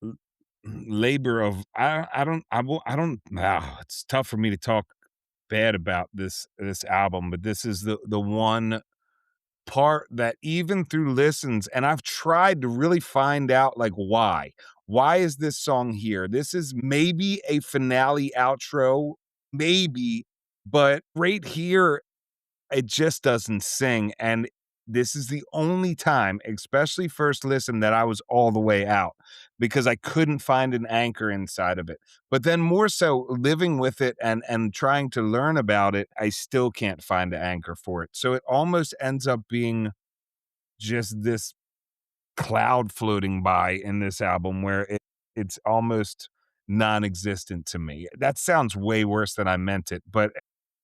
[SPEAKER 2] l- labor of I don't it's tough for me to talk bad about this album, but this is the one part that even through listens, and I've tried to really find out like why. Why is this song here? This is maybe a finale outro, maybe, but right here it just doesn't sing, and this is the only time, especially first listen, that I was all the way out because I couldn't find an anchor inside of it. But then more so living with it and trying to learn about it, I still can't find an anchor for it. So it almost ends up being just this cloud floating by in this album where it's almost non-existent to me. That sounds way worse than I meant it, but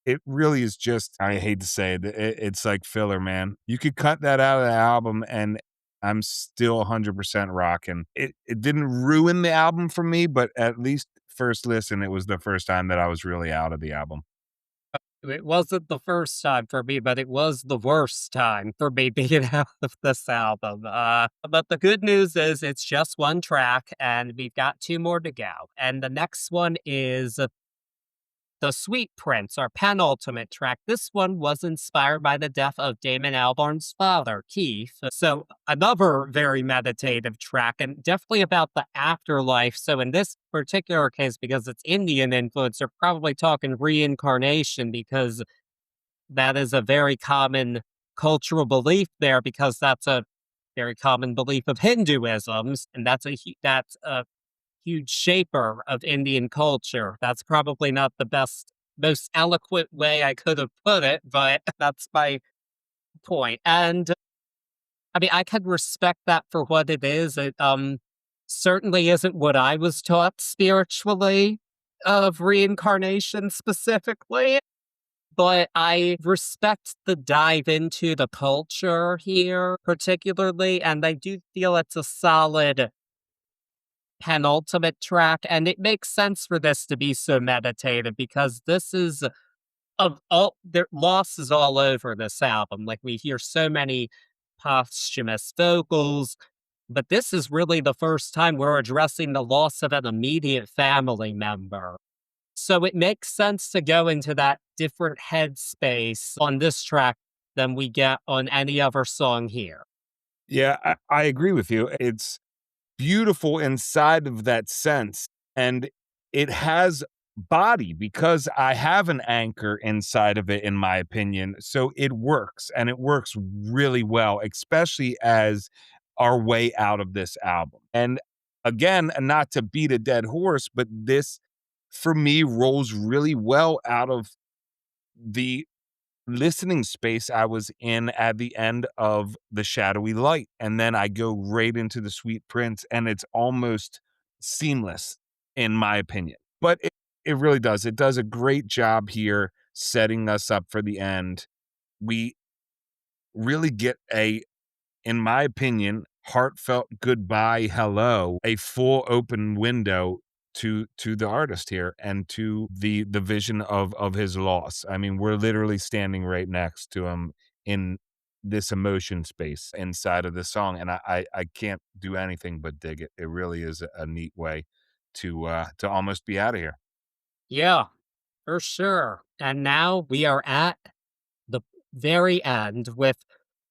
[SPEAKER 2] it really is just, I hate to say it's like filler, man. You could cut that out of the album and I'm still 100% rocking. It didn't ruin the album for me, but at least first listen, it was the first time that I was really out of the album.
[SPEAKER 1] It wasn't the first time for me, but it was the worst time for me being out of this album. But the good news is it's just one track, and we've got two more to go. And the next one is The Sweet Prince, our penultimate track. This one was inspired by the death of Damon Albarn's father, Keith. So, another very meditative track, and definitely about the afterlife. So, in this particular case, because it's Indian influence, they're probably talking reincarnation because that is a very common cultural belief there, because that's a very common belief of Hinduism, and that's a huge shaper of Indian culture. That's probably not the most eloquent way I could have put it, but that's my point. And I mean, I can respect that for what it is. It certainly isn't what I was taught spiritually of reincarnation specifically. But I respect the dive into the culture here particularly, and I do feel it's a solid penultimate track, and it makes sense for this to be so meditative because this is of all there loss is all over this album. Like, we hear so many posthumous vocals, but this is really the first time we're addressing the loss of an immediate family member. So it makes sense to go into that different headspace on this track than we get on any other song here.
[SPEAKER 2] Yeah, I agree with you. It's beautiful inside of that sense, and it has body because I have an anchor inside of it, in my opinion. So it works, and it works really well, especially as our way out of this album. And again, not to beat a dead horse, but this for me rolls really well out of the listening space I was in at the end of The Shadowy Light, and then I go right into The Sweet Prince, and it's almost seamless, in my opinion. But it really does. It does a great job here setting us up for the end. We really get a, in my opinion, heartfelt goodbye, hello, a full open window to the artist here and to the vision of his loss. I mean, we're literally standing right next to him in this emotion space inside of the song, and I can't do anything but dig it. It really is a neat way to almost be out of here.
[SPEAKER 1] Yeah, for sure. And now we are at the very end with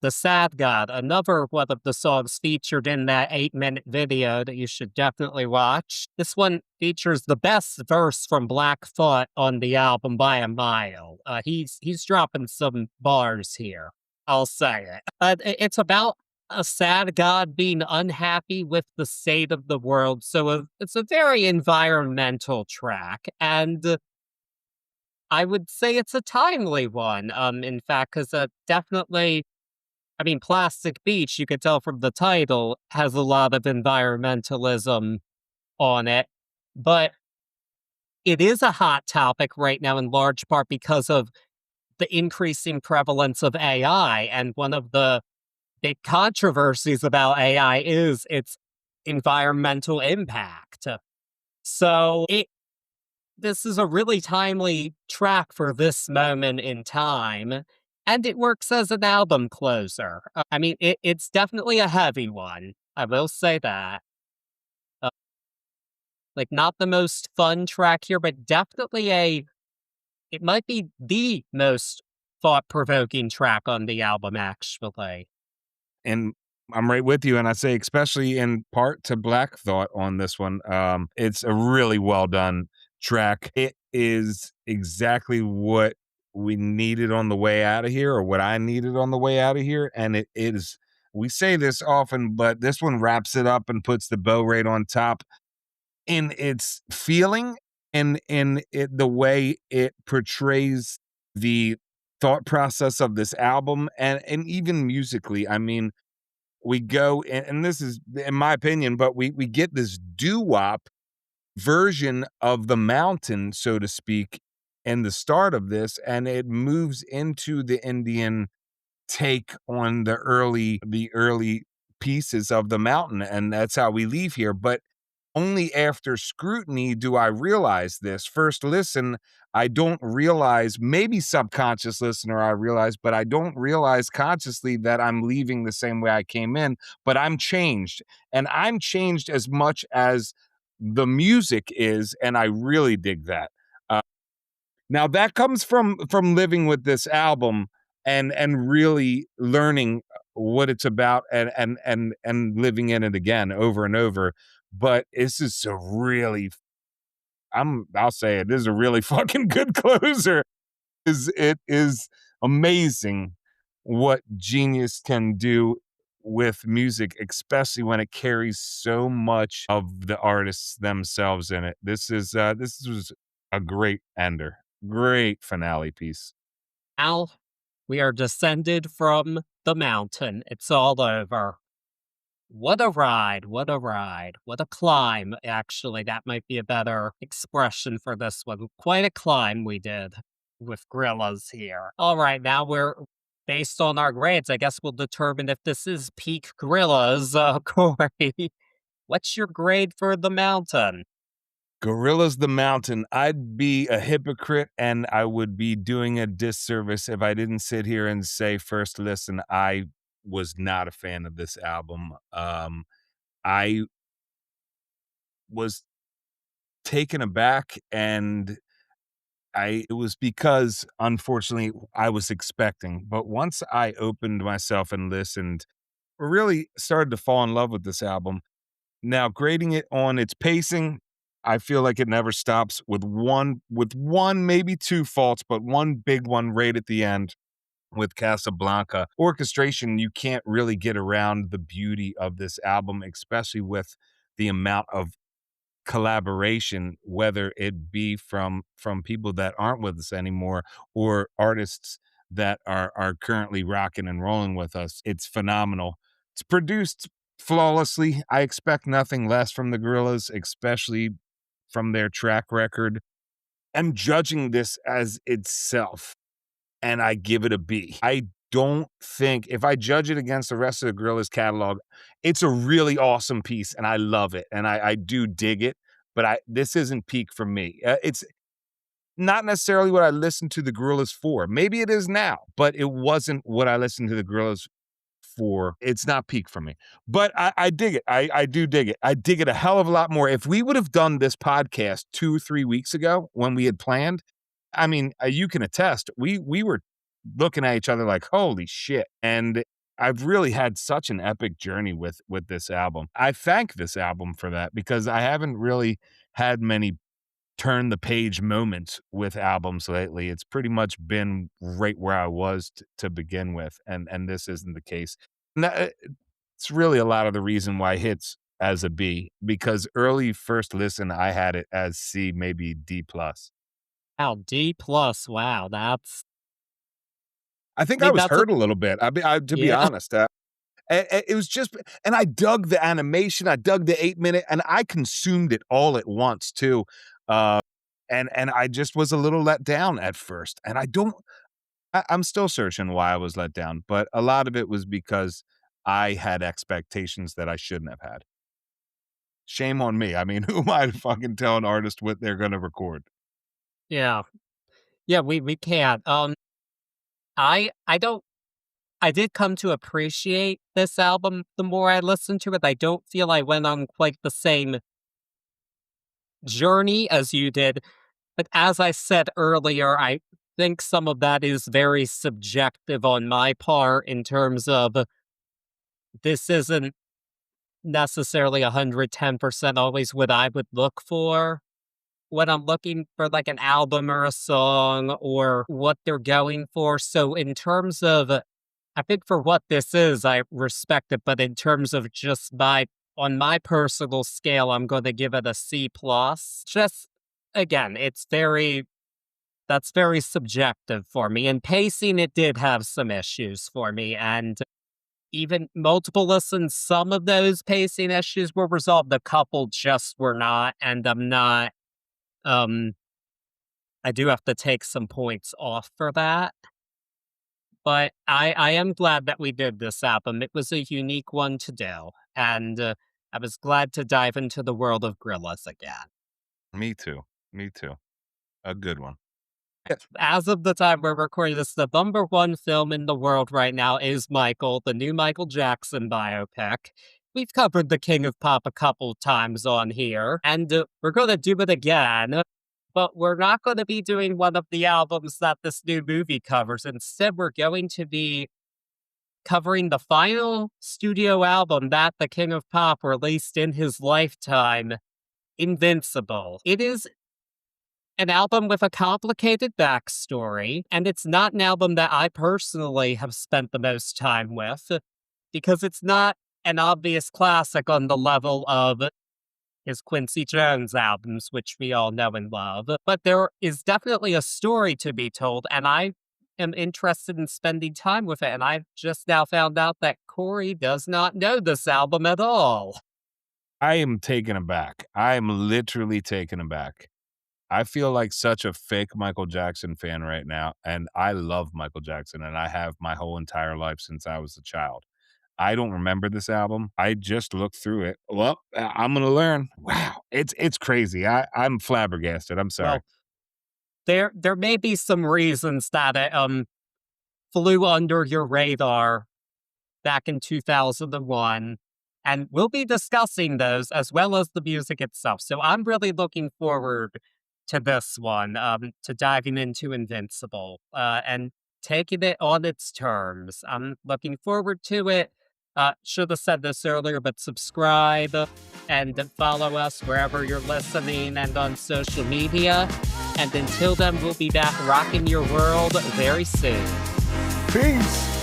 [SPEAKER 1] The Sad God, another one of the songs featured in that 8-minute video that you should definitely watch. This one features the best verse from Black Thought on the album by a mile. He's dropping some bars here. I'll say it. It's about a sad god being unhappy with the state of the world. So it's a very environmental track, and I would say it's a timely one. In fact, because definitely, I mean, Plastic Beach, you could tell from the title, has a lot of environmentalism on it, but it is a hot topic right now in large part because of the increasing prevalence of AI. And one of the big controversies about AI is its environmental impact. So this is a really timely track for this moment in time, and it works as an album closer. I mean, it's definitely a heavy one. I will say that. Uh, like, not the most fun track here, but definitely it might be the most thought provoking track on the album, actually.
[SPEAKER 2] And I'm right with you, and I say especially in part to Black Thought on this one. It's a really well done track. It is exactly what we needed on the way out of here, or what I needed on the way out of here, and it is. We say this often, but this one wraps it up and puts the bow right on top in its feeling and in it the way it portrays the thought process of this album and even musically. I mean, we go and this is in my opinion, but we get this doo-wop version of the mountain, so to speak, in the start of this, and it moves into the Indian take on the early pieces of the mountain, and that's how we leave here. But only after scrutiny do I realize this. First listen, I don't realize, maybe subconscious listener, I realize, but I don't realize consciously that I'm leaving the same way I came in, but I'm changed. And I'm changed as much as the music is, and I really dig that. Uh, Now that comes from living with this album and really learning what it's about and living in it again over and over. But this is a really I'll say it, this is a really fucking good closer. It is amazing what genius can do with music, especially when it carries so much of the artists themselves in it. This was a great ender, great finale piece.
[SPEAKER 1] Now we are descended from the mountain. It's all over. What a ride, what a ride, what a climb, actually, that might be a better expression for this one. Quite a climb we did with Gorillas here. All right, now based on our grades, I guess we'll determine if this is peak Gorillas. Corey, what's your grade for The Mountain?
[SPEAKER 2] Gorillaz-The Mountain. I'd be a hypocrite and I would be doing a disservice if I didn't sit here and say, first listen, I was not a fan of this album. I was taken aback, and it was because unfortunately I was expecting. But once I opened myself and listened, really started to fall in love with this album. Now, grading it on its pacing, I feel like it never stops with one, maybe two faults, but one big one right at the end with Casablanca. Orchestration, you can't really get around the beauty of this album, especially with the amount of collaboration, whether it be from people that aren't with us anymore or artists that are currently rocking and rolling with us. It's phenomenal. It's produced flawlessly. I expect nothing less from the Gorillas, especially from their track record. I'm judging this as itself, and I give it a B. I don't think, if I judge it against the rest of the Gorillaz catalog, it's a really awesome piece, and I love it, and I do dig it, but this isn't peak for me. It's not necessarily what I listened to the Gorillaz for. Maybe it is now, but it wasn't what I listened to the Gorillaz for. It's not peak for me, but I dig it. I do dig it. I dig it a hell of a lot more. If we would have done this podcast 2 or 3 weeks ago when we had planned, I mean, you can attest, we were looking at each other like, holy shit. And I've really had such an epic journey with this album. I thank this album for that because I haven't really had many turn the page moments with albums lately. It's pretty much been right where I was to begin with, and this isn't the case. And it's really a lot of the reason why Hits as a B, because early first listen I had it as C, maybe D plus.
[SPEAKER 1] Wow, D plus. Wow,
[SPEAKER 2] I think
[SPEAKER 1] I
[SPEAKER 2] I
[SPEAKER 1] mean,
[SPEAKER 2] was
[SPEAKER 1] that's a
[SPEAKER 2] hurt a little bit. To be
[SPEAKER 1] yeah.
[SPEAKER 2] honest, it was just, and I dug the animation, I dug the 8 minute, and I consumed it all at once too. Uh, and I just was a little let down at first, and I'm still searching why I was let down, but a lot of it was because I had expectations that I shouldn't have had. Shame on me. I mean, who am I to fucking tell an artist what they're gonna record?
[SPEAKER 1] Yeah. Yeah, we can't. I don't I did come to appreciate this album the more I listened to it. I don't feel I went on quite the same journey as you did, but as I said earlier, I think some of that is very subjective on my part in terms of this isn't necessarily 110% always what I would look for when I'm looking for like an album or a song or what they're going for. So in terms of I think for what this is, I respect it, but in terms of just on my personal scale, I'm going to give it a C plus. Just again, that's very subjective for me. And pacing, it did have some issues for me. And even multiple listens, some of those pacing issues were resolved. A couple just were not, and um, I do have to take some points off for that. But I am glad that we did this album. It was a unique one to do, and I was glad to dive into the world of Gorillaz again.
[SPEAKER 2] Me too. Me too. A good one.
[SPEAKER 1] As of the time we're recording this, the number one film in the world right now is Michael, the new Michael Jackson biopic. We've covered The King of Pop a couple times on here, and we're going to do it again. But we're not going to be doing one of the albums that this new movie covers. Instead, we're going to be covering the final studio album that the King of Pop released in his lifetime, Invincible. It is an album with a complicated backstory, and it's not an album that I personally have spent the most time with, because it's not an obvious classic on the level of his Quincy Jones albums, which we all know and love. But there is definitely a story to be told, and I am interested in spending time with it. And I've just now found out that Corey does not know this album at all.
[SPEAKER 2] I am taken aback. I am literally taken aback. I feel like such a fake Michael Jackson fan right now, and I love Michael Jackson, and I have my whole entire life since I was a child. I don't remember this album. I just looked through it. Well, I'm gonna learn. Wow, it's crazy. I'm flabbergasted. I'm sorry.
[SPEAKER 1] Well, there may be some reasons that it flew under your radar back in 2001, and we'll be discussing those as well as the music itself. So I'm really looking forward to this one, to diving into Invincible, and taking it on its terms. I'm looking forward to it. Should have said this earlier, but subscribe and follow us wherever you're listening and on social media. And until then, we'll be back rocking your world very soon.
[SPEAKER 2] Peace.